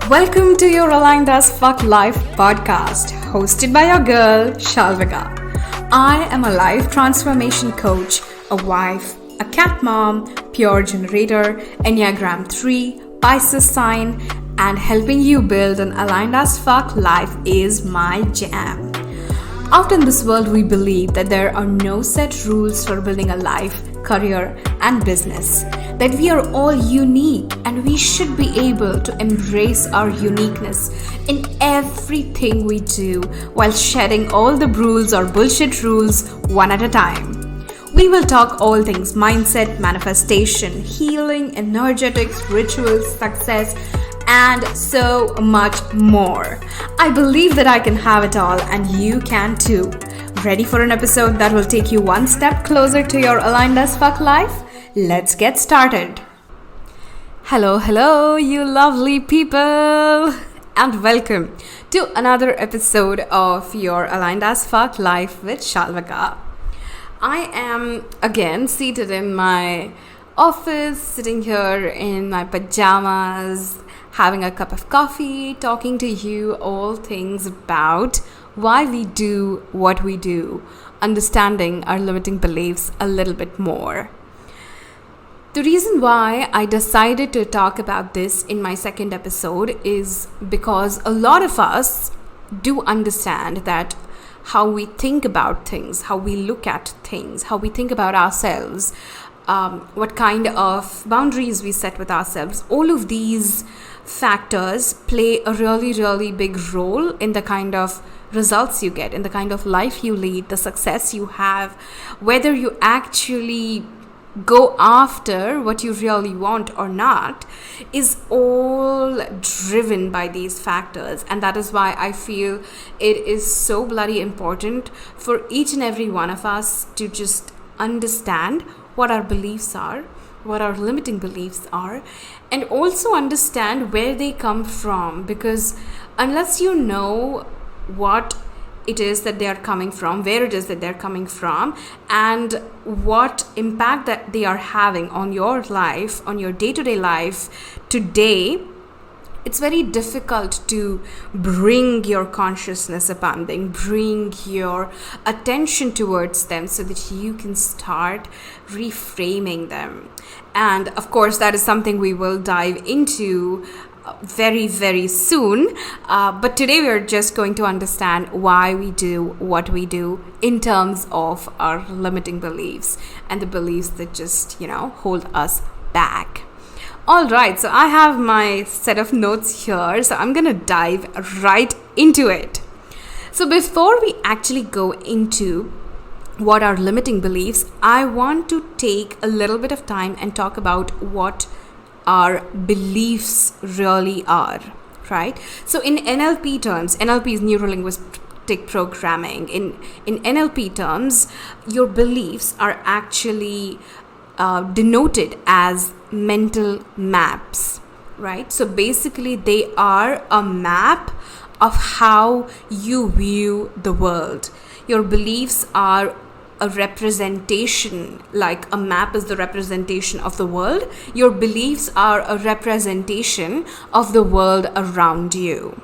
Welcome to your Aligned as Fuck Life podcast, hosted by your girl, Shalvika. I am a life transformation coach, a wife, a cat mom, pure generator, Enneagram 3, Pisces sign, and helping you build an aligned as fuck life is my jam. Out in this world, we believe that there are no set rules for building a life, career, and business. That we are all unique and we should be able to embrace our uniqueness in everything we do while shedding all the rules or bullshit rules one at a time. We will talk all things mindset, manifestation, healing, energetics, rituals, success, and so much more. I believe that I can have it all and you can too. Ready for an episode that will take you one step closer to your aligned as fuck life? Let's get started. Hello, you lovely people, and welcome to another episode of your aligned as fuck life with Shalvika. I am again seated in my office, sitting here in my pajamas, having a cup of coffee, talking to you all things about why we do what we do, understanding our limiting beliefs a little bit more. The reason why I decided to talk about this in my second episode is because a lot of us do understand that how we think about things, how we look at things, how we think about ourselves, what kind of boundaries we set with ourselves, all of these factors play a really big role in the kind of results you get, in the kind of life you lead, the success you have, whether you actually go after what you really want or not, is all driven by these factors. And that is why I feel it is so bloody important for each and every one of us to just understand what our beliefs are, what our limiting beliefs are, and also understand where they come from, because unless you know what it is that they are coming from, where it is that they're coming from, and what impact that they are having on your life, on your day-to-day life today, it's very difficult to bring your consciousness upon them, bring your attention towards them so that you can start reframing them. And of course, that is something we will dive into very soon, but today we are just going to understand why we do what we do in terms of our limiting beliefs and the beliefs that just hold us back. All right, so I have my set of notes here, so I'm gonna dive right into it. So before we actually go into what are limiting beliefs, I want to take a little bit of time and talk about what our beliefs really are, right? So in NLP terms, NLP is neuro-linguistic programming. In NLP terms, your beliefs are actually denoted as mental maps, right? So basically they are a map of how you view the world. Your beliefs are a representation, like a map is the representation of the world. Your beliefs are a representation of the world around you,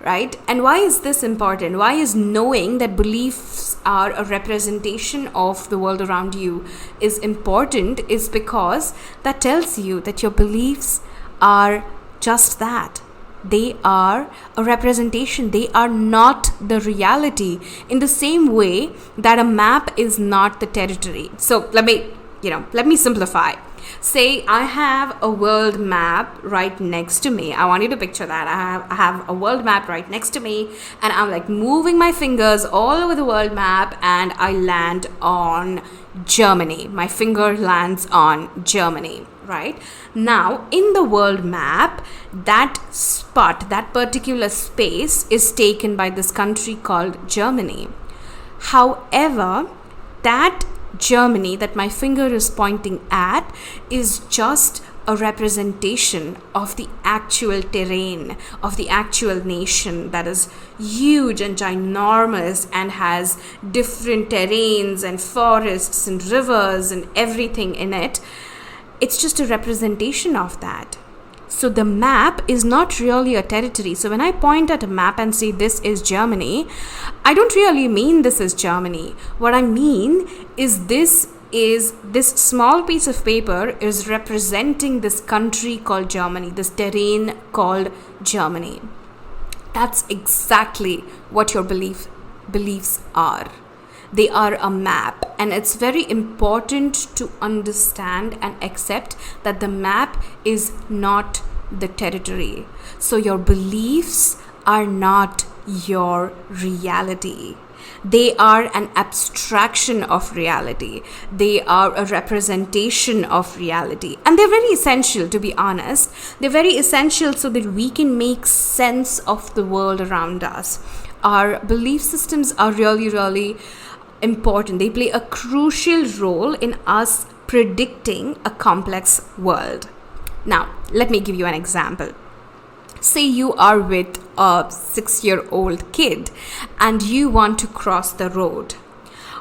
right? And why is this important? Why is knowing that beliefs are a representation of the world around you is important? Is because that tells you that your beliefs are just that. They are a representation. They are not the reality, in the same way that a map is not the territory. So let me simplify. Say I have a world map right next to me. I want you to picture that. I have a world map right next to me, and I'm like moving my fingers all over the world map, and I land on Germany. My finger lands on Germany, right? Now, in the world map, that spot, that particular space is taken by this country called Germany. However, that Germany that my finger is pointing at is just a representation of the actual terrain, of the actual nation that is huge and ginormous and has different terrains and forests and rivers and everything in it. It's just a representation of that. So the map is not really a territory. So when I point at a map and say this is Germany, I don't really mean this is Germany. What I mean is this small piece of paper is representing this country called Germany, this terrain called Germany. That's exactly what your beliefs are. They are a map, and it's very important to understand and accept that the map is not the territory. So your beliefs are not your reality. They are an abstraction of reality. They are a representation of reality. And they're very essential, to be honest. They're very essential so that we can make sense of the world around us. Our belief systems are really, really important. They play a crucial role in us predicting a complex world. Now, let me give you an example. Say you are with a 6-year-old kid and you want to cross the road.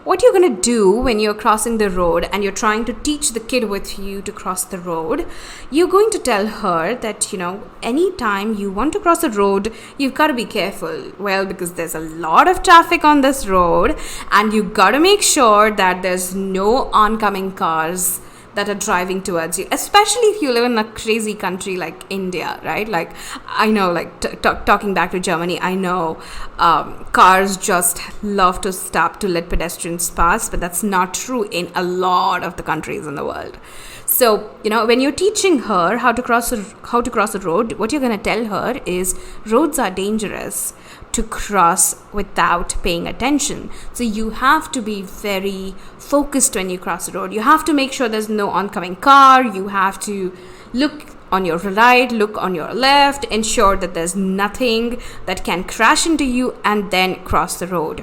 What you're going to do when you're crossing the road and you're trying to teach the kid with you to cross the road, you're going to tell her that, anytime you want to cross a road, you've got to be careful. Well, because there's a lot of traffic on this road and you've got to make sure that there's no oncoming cars that are driving towards you, especially if you live in a crazy country like India, right? Like, I know, like talking back to Germany, I know cars just love to stop to let pedestrians pass, but that's not true in a lot of the countries in the world. So, when you're teaching her how to cross a road, what you're going to tell her is roads are dangerous to cross without paying attention. So you have to be very focused when you cross the road. You have to make sure there's no oncoming car. You have to look on your right, look on your left, ensure that there's nothing that can crash into you, and then cross the road.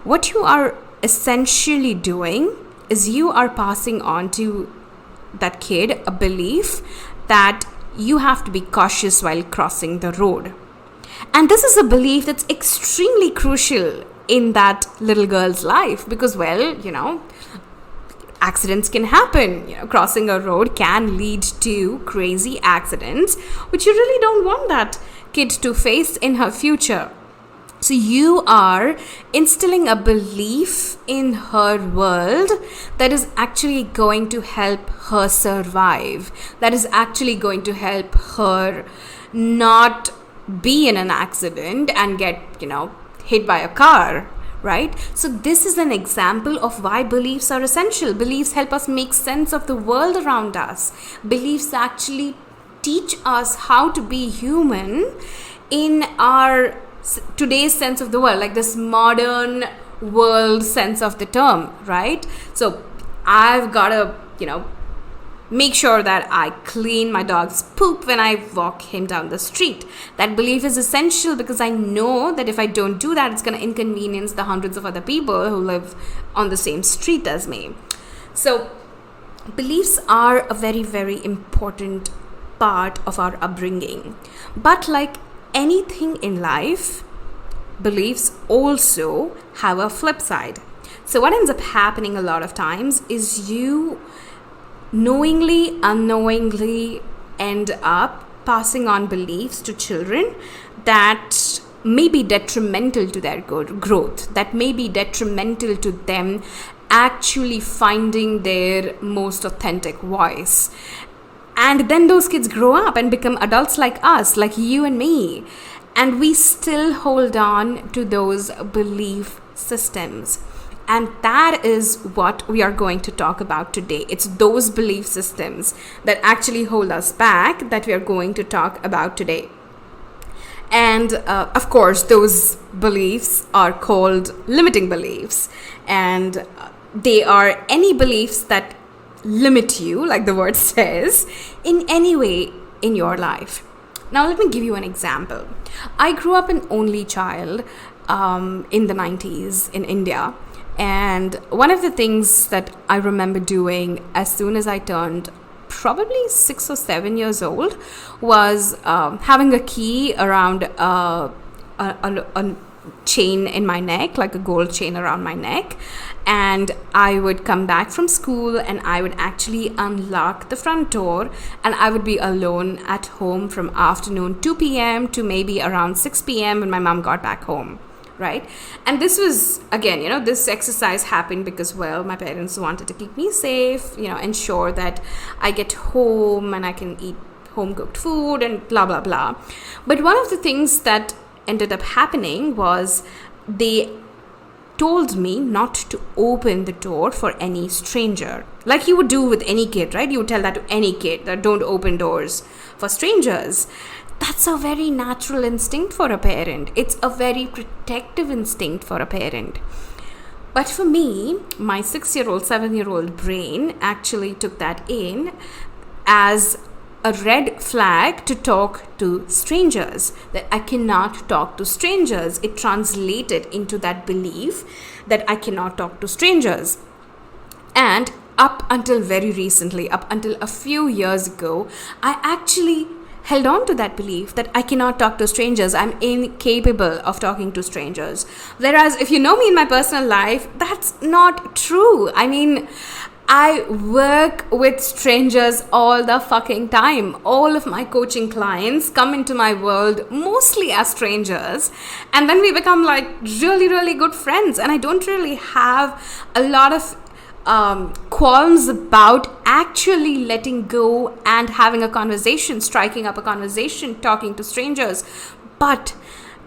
What you are essentially doing is you are passing on to that kid a belief that you have to be cautious while crossing the road. And this is a belief that's extremely crucial in that little girl's life because, accidents can happen. Crossing a road can lead to crazy accidents, which you really don't want that kid to face in her future. So you are instilling a belief in her world that is actually going to help her survive, that is actually going to help her not be in an accident and get, hit by a car, right? So this is an example of why beliefs are essential. Beliefs help us make sense of the world around us. Beliefs actually teach us how to be human in our today's sense of the world, like this modern world sense of the term, right? So I've got to, make sure that I clean my dog's poop when I walk him down the street. That belief is essential because I know that if I don't do that, it's going to inconvenience the hundreds of other people who live on the same street as me. So beliefs are a very, very important part of our upbringing. But like anything in life, beliefs also have a flip side. So what ends up happening a lot of times is you knowingly, unknowingly end up passing on beliefs to children that may be detrimental to their growth, that may be detrimental to them actually finding their most authentic voice. And then those kids grow up and become adults like us, like you and me. And we still hold on to those belief systems. And that is what we are going to talk about today. It's those belief systems that actually hold us back that we are going to talk about today. And of course, those beliefs are called limiting beliefs. And they are any beliefs that limit you, like the word says, in any way in your life. Now, let me give you an example. I grew up an only child in the 90s in India. And one of the things that I remember doing as soon as I turned probably 6 or 7 years old was having a key around a chain in my neck, like a gold chain around my neck. And I would come back from school and I would actually unlock the front door, and I would be alone at home from afternoon 2 p.m. to maybe around 6 p.m. when my mom got back home. Right. And this was, again, this exercise happened because, well, my parents wanted to keep me safe, ensure that I get home and I can eat home cooked food and blah, blah, blah. But one of the things that ended up happening was they told me not to open the door for any stranger, like you would do with any kid, right? You would tell that to any kid, that don't open doors for strangers. That's a very natural instinct for a parent. It's a very protective instinct for a parent. But for me, my 6-year-old, 7-year-old brain actually took that in as a red flag to talk to strangers, that I cannot talk to strangers. It translated into that belief that I cannot talk to strangers. And up until very recently, up until a few years ago, I actually held on to that belief that I cannot talk to strangers. I'm incapable of talking to strangers. Whereas if you know me in my personal life, that's not true. I mean, I work with strangers all the fucking time. All of my coaching clients come into my world mostly as strangers, and then we become like really, really good friends. And I don't really have a lot of qualms about actually letting go and having a conversation, striking up a conversation, talking to strangers. But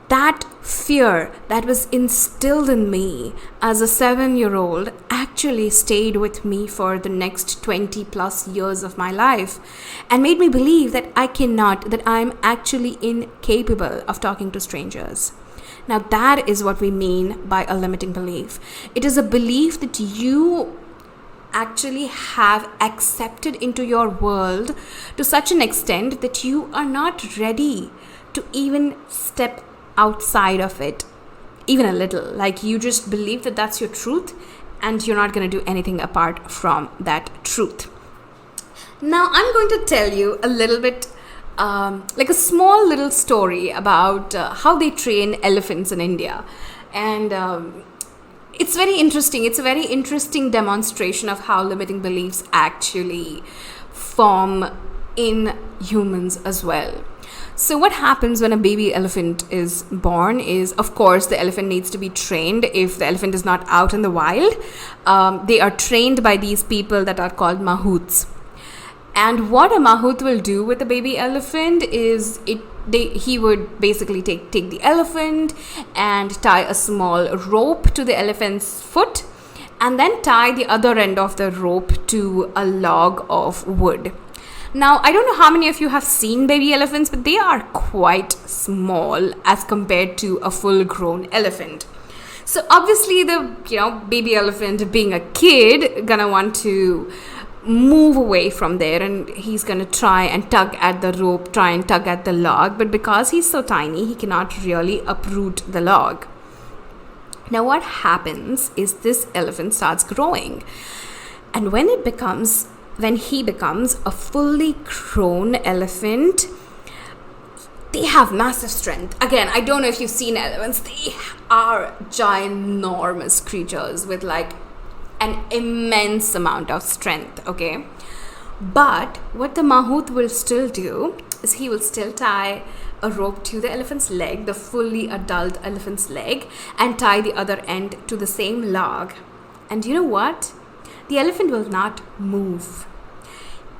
that fear that was instilled in me as a 7-year-old actually stayed with me for the next 20 plus years of my life and made me believe that I'm actually incapable of talking to strangers. Now that is what we mean by a limiting belief. It is a belief that you actually have accepted into your world to such an extent that you are not ready to even step outside of it, even a little. Like, you just believe that that's your truth and you're not going to do anything apart from that truth. Now I'm going to tell you a little bit like a small little story about how they train elephants in India. And it's very interesting. It's a very interesting demonstration of how limiting beliefs actually form in humans as well. So what happens when a baby elephant is born is, of course, the elephant needs to be trained. If the elephant is not out in the wild, they are trained by these people that are called mahouts. And what a mahout will do with a baby elephant is he would basically take the elephant and tie a small rope to the elephant's foot, and then tie the other end of the rope to a log of wood. Now, I don't know how many of you have seen baby elephants, but they are quite small as compared to a full-grown elephant. So obviously the baby elephant, being a kid, gonna want to move away from there, and he's gonna try and tug at the rope, try and tug at the log, but because he's so tiny, he cannot really uproot the log. Now what happens is this elephant starts growing, and when he becomes a fully grown elephant, they have massive strength. Again, I don't know if you've seen elephants. They are ginormous creatures with like an immense amount of strength, okay? But what the mahout will still do is he will still tie a rope to the elephant's leg, the fully adult elephant's leg, and tie the other end to the same log. And you know what? The elephant will not move.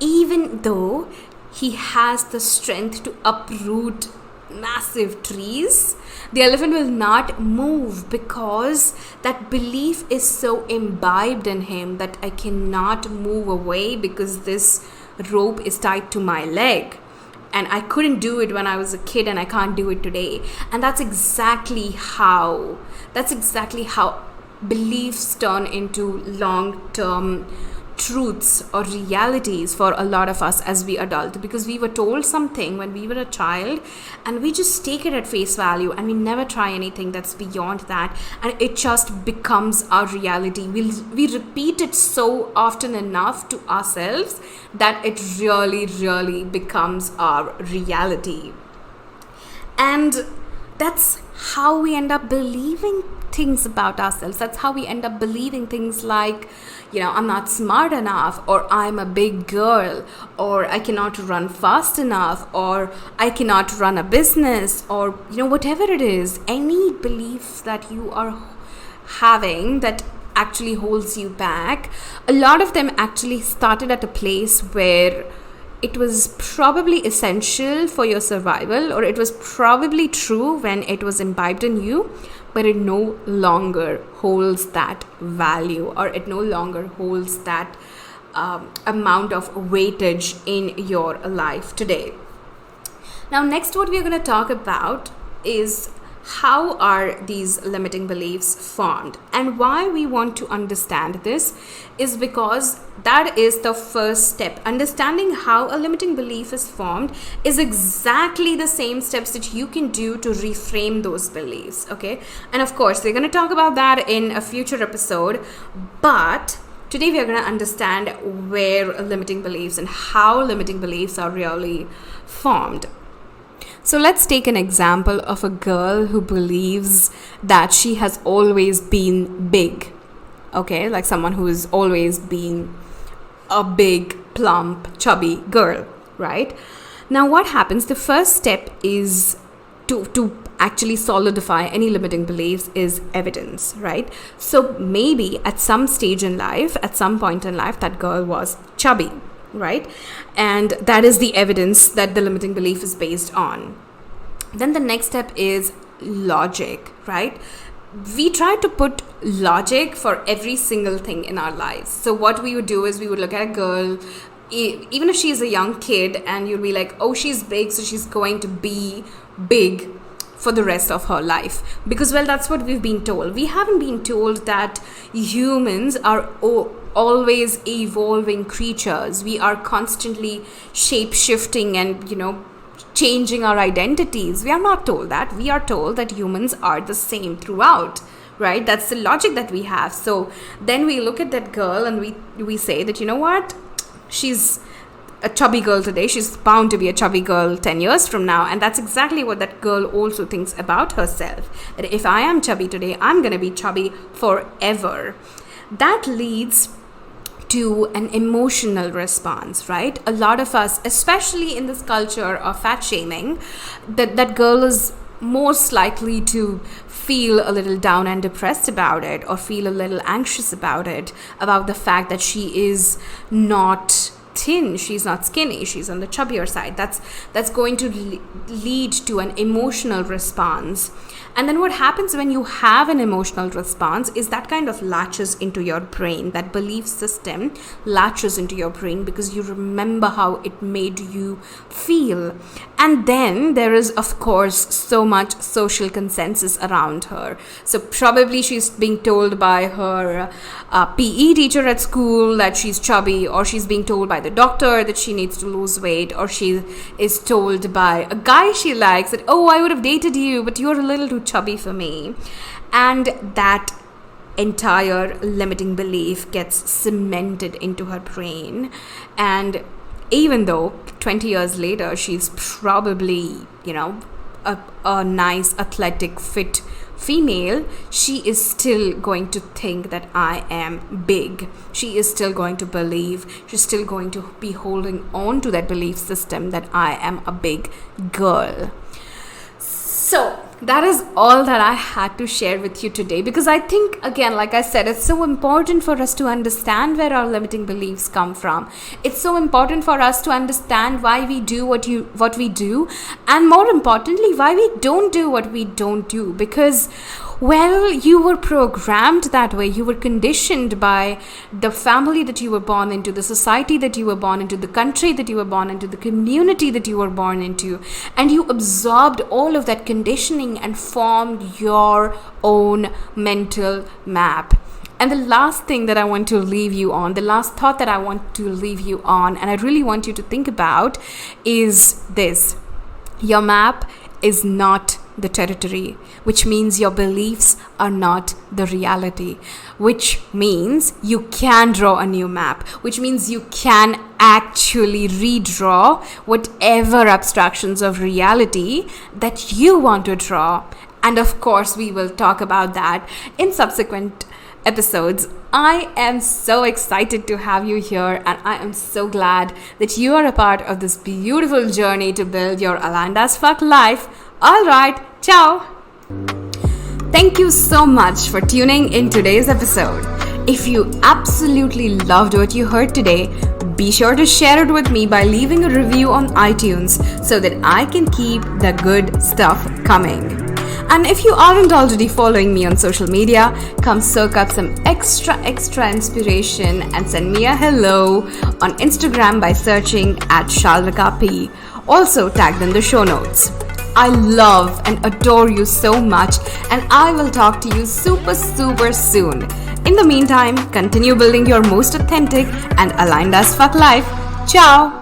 Even though he has the strength to uproot massive trees, the elephant will not move because that belief is so imbibed in him that I cannot move away because this rope is tied to my leg. And I couldn't do it when I was a kid, and I can't do it today. And that's exactly how beliefs turn into long-term truths or realities for a lot of us as we adult, because we were told something when we were a child and we just take it at face value and we never try anything that's beyond that, and it just becomes our reality. We repeat it so often enough to ourselves that it really becomes our reality. And that's how we end up believing things about ourselves. That's how we end up believing things like, I'm not smart enough, or I'm a big girl, or I cannot run fast enough, or I cannot run a business, or whatever it is, any beliefs that you are having that actually holds you back. A lot of them actually started at a place where it was probably essential for your survival, or it was probably true when it was imbibed in you, but it no longer holds that value, or it no longer holds that amount of weightage in your life today. Now, next, what we're going to talk about is how are these limiting beliefs formed, and why we want to understand this is because that is the first step. Understanding how a limiting belief is formed is exactly the same steps that you can do to reframe those beliefs, okay? And of course, we're going to talk about that in a future episode, but today we are going to understand where limiting beliefs and how limiting beliefs are really formed. So let's take an example of a girl who believes that she has always been big. Okay, like someone who has always been a big, plump, chubby girl, right? Now what happens, the first step is to actually solidify any limiting beliefs is evidence, right? So maybe at some stage in life, at some point in life, that girl was chubby, right? And that is the evidence that the limiting belief is based on. Then the next step is logic, right? We try to put logic for every single thing in our lives. So what we would do is we would look at a girl, even if she's a young kid, and you'll be like, oh, she's big, so she's going to be big for the rest of her life. Because, well, that's what we've been told. We haven't been told that humans are always evolving creatures. We are constantly shape-shifting and, changing our identities. We are not told that. We are told that humans are the same throughout, right? That's the logic that we have. So then we look at that girl and we say that, what? She's a chubby girl today. She's bound to be a chubby girl 10 years from now. And that's exactly what that girl also thinks about herself. That if I am chubby today, I'm going to be chubby forever. That leads to an emotional response, right? A lot of us, especially in this culture of fat shaming, that girl is most likely to feel a little down and depressed about it, or feel a little anxious about it, about the fact that she is not thin, she's not skinny, she's on the chubbier side. That's going to lead to an emotional response. And then what happens when you have an emotional response is that kind of latches into your brain. That belief system latches into your brain because you remember how it made you feel. And then there is, of course, so much social consensus around her. So probably she's being told by her PE teacher at school that she's chubby, or she's being told by the doctor that she needs to lose weight, or she is told by a guy she likes that, oh, I would have dated you, but you're a little too chubby for me. And that entire limiting belief gets cemented into her brain. And even though 20 years later she's probably, a nice, athletic, fit female, she is still going to think that I am big. She is still going to believe, she's still going to be holding on to that belief system that I am a big girl. So that is all that I had to share with you today, because I think, again, like I said, it's so important for us to understand where our limiting beliefs come from. It's so important for us to understand why we do what we do, and more importantly, why we don't do what we don't do. Because, well, you were programmed that way. You were conditioned by the family that you were born into, the society that you were born into, the country that you were born into, the community that you were born into, and you absorbed all of that conditioning and formed your own mental map. And the last thing that I want to leave you on, the last thought that I want to leave you on, and I really want you to think about, is this: your map is not the territory, which means your beliefs are not the reality, which means you can draw a new map, which means you can actually redraw whatever abstractions of reality that you want to draw. And of course, we will talk about that in subsequent episodes. I am so excited to have you here, and I am so glad that you are a part of this beautiful journey to build your aligned as fuck life. All right, ciao. Thank you so much for tuning in today's episode. If you absolutely loved what you heard today, be sure to share it with me by leaving a review on iTunes so that I can keep the good stuff coming. And if you aren't already following me on social media, come soak up some extra inspiration and send me a hello on Instagram by searching @ShalvikaP. Also tagged in the show notes. I love and adore you so much, and I will talk to you super soon. In the meantime, continue building your most authentic and aligned as fuck life. Ciao!